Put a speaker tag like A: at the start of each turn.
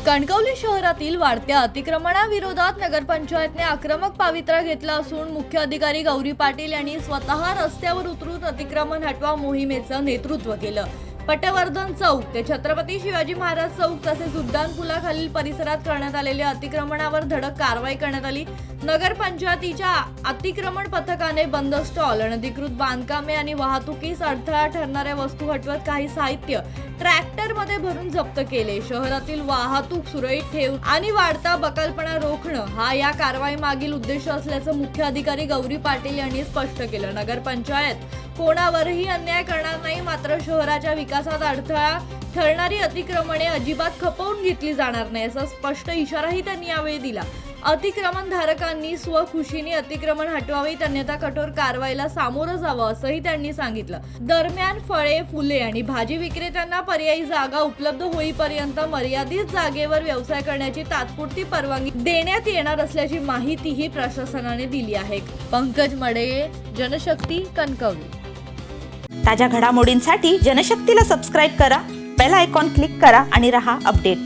A: कणकवली शहरातील वाढत्या अतिक्रमणाविरोधात नगरपंचायतने आक्रमक पवित्रा घेतला असून मुख्य अधिकारी गौरी पाटील यांनी स्वतः रस्त्यावर उतरून अतिक्रमण हटवा मोहिमेचं नेतृत्व केलं। पटवर्धन चौक ते छत्रपती शिवाजी महाराज चौक तसेच उड्डाण पुलाखालील परिसरात करण्यात आलेल्या अतिक्रमणावर धडक कारवाई करण्यात आली। नगरपंचायतीच्या अतिक्रमण पथकाने बंद स्टॉल, अनधिकृत बांधकामे आणि वाहतुकीस अडथळा ठरणाऱ्या वस्तू हटवत काही साहित्य ट्रॅक्टरमध्ये भरून जप्त केले। शहरातील वाहतूक सुरळीत ठेवून आणि वाढता बकालपणा रोखणं हा या कारवाई मागील उद्देश असल्याचं मुख्य अधिकारी गौरी पाटील यांनी स्पष्ट केलं। नगरपंचायत कोणावरही अन्याय करणार नाही, मात्र शहराच्या विकासात अडथळा ठरणारी अतिक्रमणे अजिबात खपवून घेतली जाणार नाही असा स्पष्ट इशाराही त्यांनी यावेळी दिला। अतिक्रमणधारकांनी स्वखुशीने अतिक्रमण हटवावीत, अन्यथा कठोर कारवाईला सामोरं जावं असंही त्यांनी सांगितलं। दरम्यान फळे, फुले आणि भाजी विक्रेत्यांना पर्यायी जागा उपलब्ध होईपर्यंत मर्यादित जागेवर व्यवसाय करण्याची तात्पुरती परवानगी देण्यात येणार असल्याची माहितीही प्रशासनाने दिली आहे। पंकज मडे, जनशक्ती, कणकवली।
B: ताज्या घडामोडींसाठी जनशक्तीला सबस्क्राइब करा, बेल आयकॉन क्लिक करा आणि रहा अपडेट।